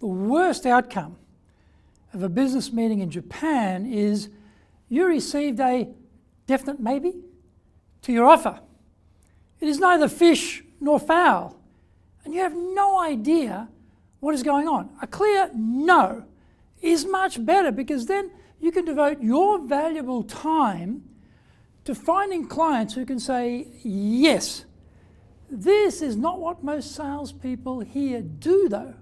The worst outcome of a business meeting in Japan is you received a definite maybe to your offer. It is neither fish nor fowl, and you have no idea what is going on. A clear no is much better because then you can devote your valuable time to finding clients who can say yes. This is not what most salespeople here do, though.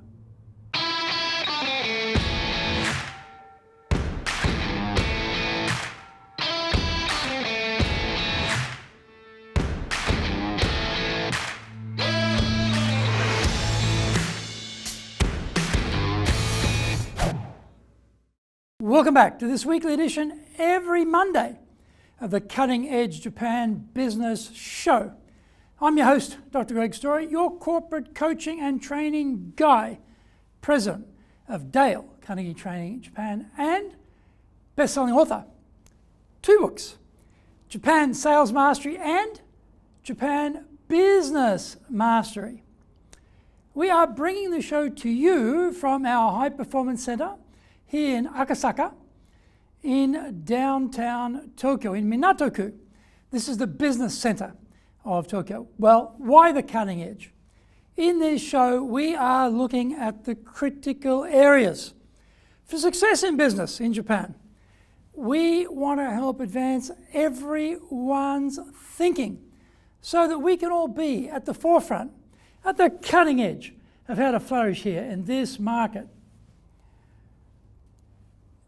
Welcome back to this weekly edition every Monday of the Cutting Edge Japan Business Show. I'm your host, Dr. Greg Story, your corporate coaching and training guy, president of Dale Carnegie Training Japan, and best-selling author. 2 books, Japan Sales Mastery and Japan Business Mastery. We are bringing the show to you from our High Performance Center here in Akasaka in downtown Tokyo, in Minato-ku. This is the business center of Tokyo. Well, why the cutting edge? In this show, we are looking at the critical areas for success in business in Japan. We want to help advance everyone's thinking so that we can all be at the forefront, at the cutting edge of how to flourish here in this market.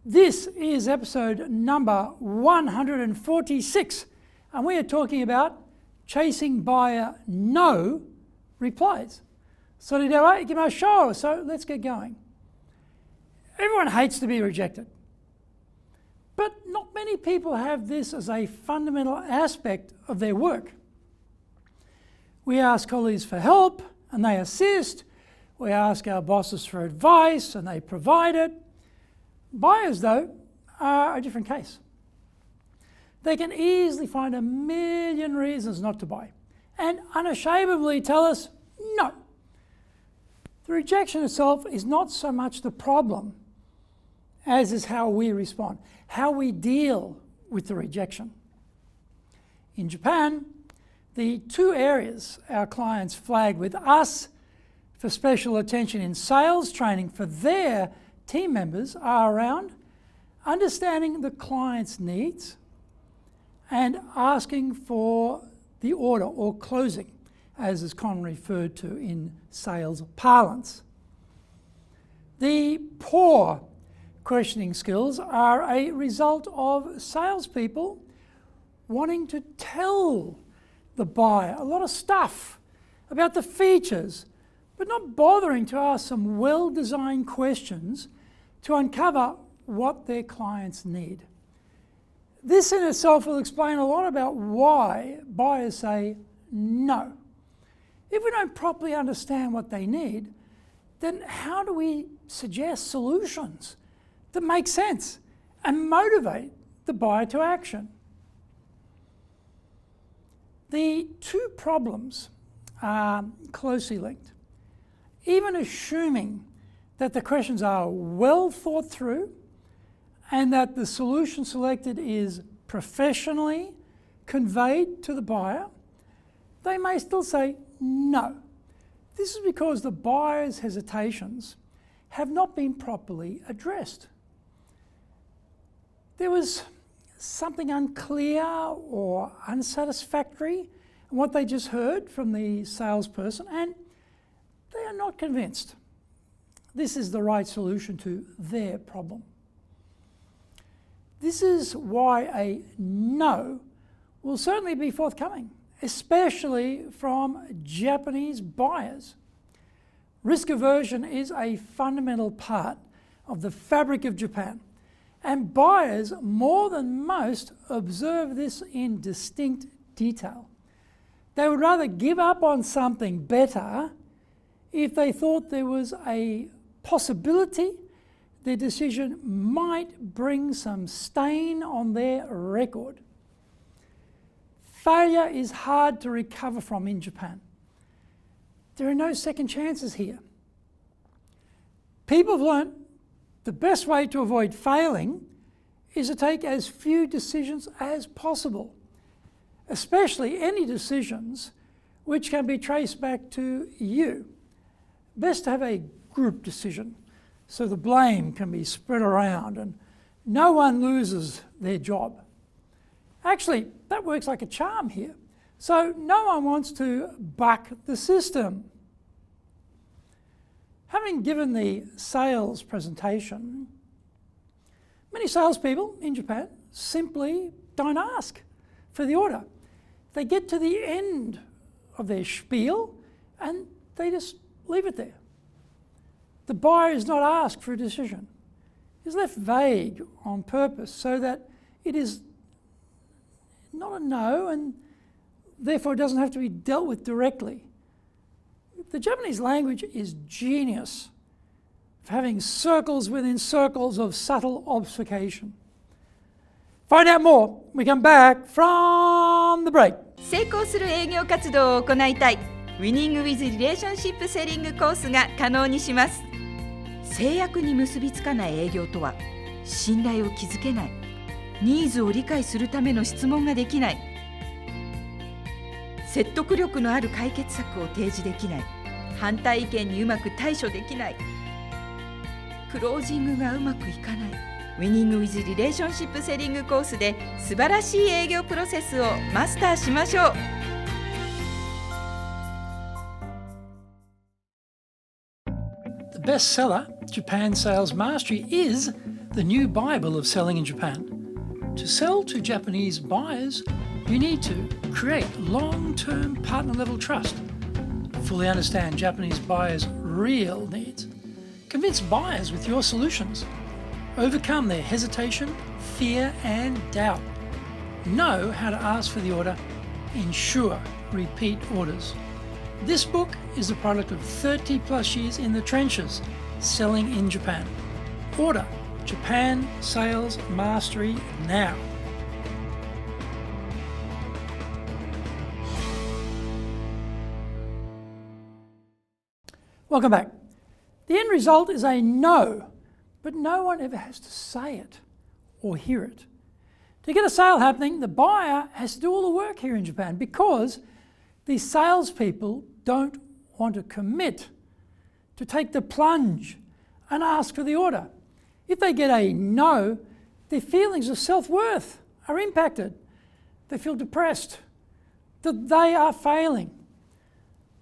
This is episode number 146, and we are talking about chasing buyer no replies. So let's get going. Everyone hates to be rejected, but not many people have this as a fundamental aspect of their work. We ask colleagues for help, and they assist. We ask our bosses for advice, and they provide it. Buyers, though, are a different case. They can easily find a million reasons not to buy and unashamedly tell us no. The rejection itself is not so much the problem as is how we respond, how we deal with the rejection. In Japan, the 2 areas our clients flag with us for special attention in sales training for their team members are around understanding the client's needs and asking for the order or closing, as is commonly referred to in sales parlance. The poor questioning skills are a result of salespeople wanting to tell the buyer a lot of stuff about the features, but not bothering to ask some well-designed questions to uncover what their clients need. This in itself will explain a lot about why buyers say no. If we don't properly understand what they need, then how do we suggest solutions that make sense and motivate the buyer to action? The 2 problems are closely linked. Even assuming that the questions are well thought through and that the solution selected is professionally conveyed to the buyer, they may still say no. This is because the buyer's hesitations have not been properly addressed. There was something unclear or unsatisfactory in what they just heard from the salesperson, and they are not convinced this is the right solution to their problem. This is why a no will certainly be forthcoming, especially from Japanese buyers. Risk aversion is a fundamental part of the fabric of Japan, and buyers more than most observe this in distinct detail. They would rather give up on something better if they thought there was a possibility their decision might bring some stain on their record. Failure is hard to recover from in Japan. There are no second chances here. People have learnt the best way to avoid failing is to take as few decisions as possible, especially any decisions which can be traced back to you. Best to have a group decision so the blame can be spread around and no one loses their job. Actually, that works like a charm here. So no one wants to buck the system. Having given the sales presentation, many salespeople in Japan simply don't ask for the order. They get to the end of their spiel and they just leave it there. The buyer is not asked for a decision. It's left vague on purpose so that it is not a no and therefore it doesn't have to be dealt with directly. The Japanese language is genius for having circles within circles of subtle obfuscation. Find out more when we come back from the break. 成功する営業活動を行いたい Winning with Relationship Selling コースが可能にします。制約に結びつかない営業とは信頼を築けない、ニーズを理解するための質問ができない、説得力のある解決策を提示できない、反対意見にうまく対処できない、クロージングがうまくいかない。Winning with Relationship Selling コースで素晴らしい営業プロセスをマスターしましょう。The bestseller, Japan Sales Mastery, is the new Bible of selling in Japan. To sell to Japanese buyers, you need to create long-term partner-level trust, fully understand Japanese buyers' real needs, convince buyers with your solutions, overcome their hesitation, fear and doubt, know how to ask for the order, ensure repeat orders. This book is the product of 30 plus years in the trenches selling in Japan. Order Japan Sales Mastery now. Welcome back. The end result is a no, but no one ever has to say it or hear it. To get a sale happening, the buyer has to do all the work here in Japan because these salespeople don't want to commit to take the plunge and ask for the order. If they get a no, their feelings of self-worth are impacted. They feel depressed, that they are failing.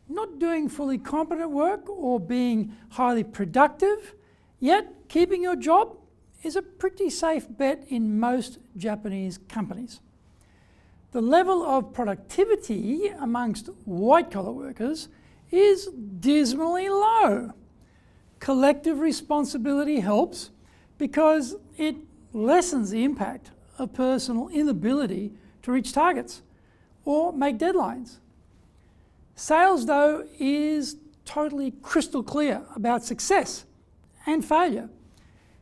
Not doing fully competent work or being highly productive, yet keeping your job is a pretty safe bet in most Japanese companies. The level of productivity amongst white-collar workers is dismally low. Collective responsibility helps because it lessens the impact of personal inability to reach targets or make deadlines. Sales, though, is totally crystal clear about success and failure.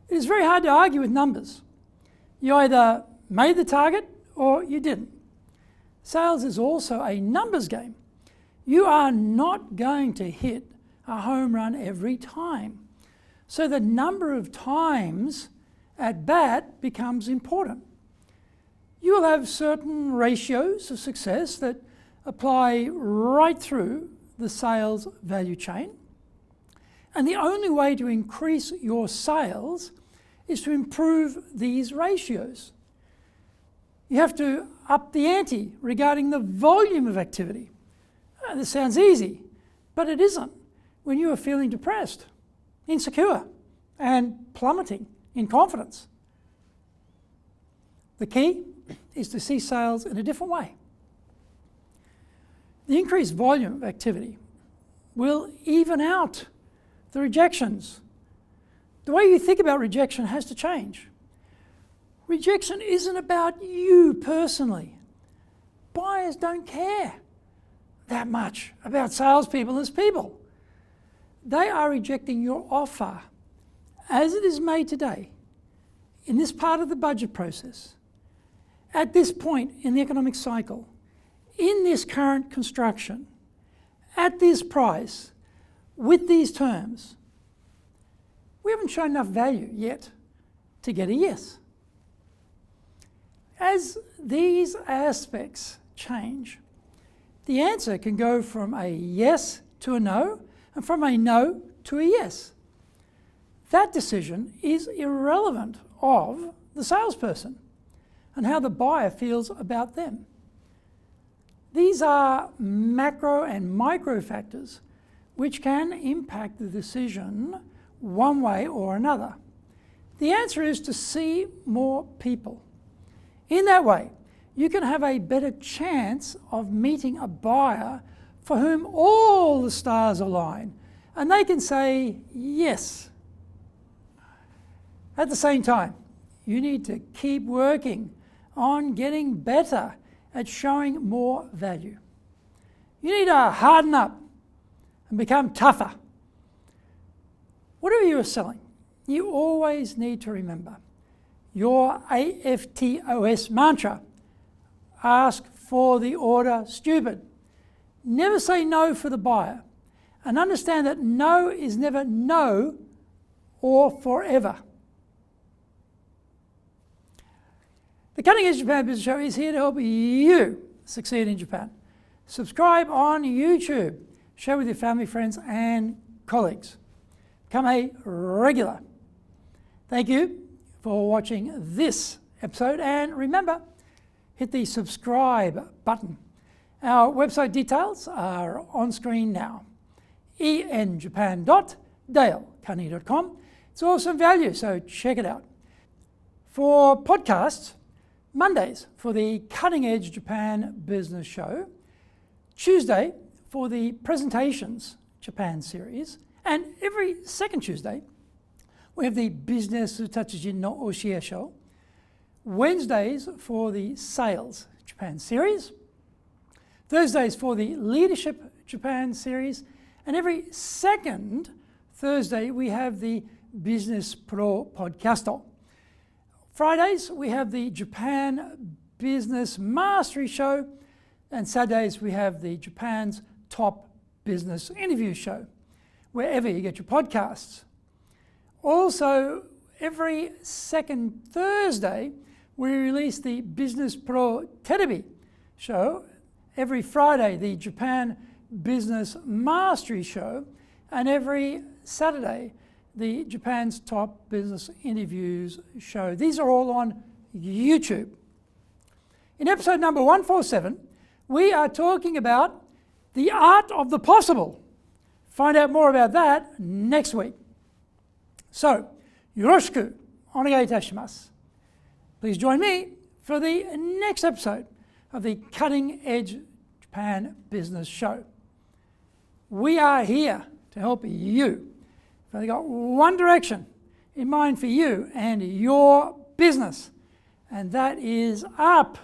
It is very hard to argue with numbers. You either made the target or you didn't. Sales is also a numbers game. You are not going to hit a home run every time. So the number of times at bat becomes important. You will have certain ratios of success that apply right through the sales value chain. And the only way to increase your sales is to improve these ratios. You have to up the ante regarding the volume of activity. This sounds easy, but it isn't when you are feeling depressed, insecure, and plummeting in confidence. The key is to see sales in a different way. The increased volume of activity will even out the rejections. The way you think about rejection has to change. Rejection isn't about you personally. Buyers don't care that much about salespeople as people. They are rejecting your offer as it is made today, in this part of the budget process, at this point in the economic cycle, in this current construction, at this price, with these terms. we haven't shown enough value yet to get a yes. As these aspects change, the answer can go from a yes to a no, and from a no to a yes. That decision is irrelevant of the salesperson and how the buyer feels about them. These are macro and micro factors which can impact the decision one way or another. The answer is to see more people. In that way, you can have a better chance of meeting a buyer for whom all the stars align, and they can say yes. At the same time, you need to keep working on getting better at showing more value. You need to harden up and become tougher. Whatever you are selling, you always need to remember your AFTOS mantra. Ask for the order, stupid. Never say no for the buyer, and understand that no is never no or forever. The Cutting Edge Japan Business Show is here to help you succeed in Japan. Subscribe on YouTube, share with your family, friends and colleagues. Become a regular. Thank you for watching this episode, and remember, hit the subscribe button. Our website details are on screen now. enjapan.dalecarnegie.com. It's awesome value, so check it out. For podcasts, Mondays for the Cutting Edge Japan Business Show, Tuesday for the Presentations Japan series, and every second Tuesday we have the Business Tatsujin no Oshie show, Wednesdays for the Sales Japan series, Thursdays for the Leadership Japan series, and every second Thursday we have the Business Pro Podcasto. Fridays we have the Japan Business Mastery Show, and Saturdays we have the Japan's Top Business Interview Show, wherever you get your podcasts. Also, every second Thursday we release the Business Pro Terebi show, every Friday the Japan Business Mastery Show, and every Saturday the Japan's Top Business Interviews show. These are all on YouTube. In episode number 147, we are talking about the art of the possible. Find out more about that next week. So, yoroshiku onegai itashimasu. Please join me for the next episode of the Cutting Edge Japan Business Show. We are here to help you. We've only got one direction in mind for you and your business, and that is up.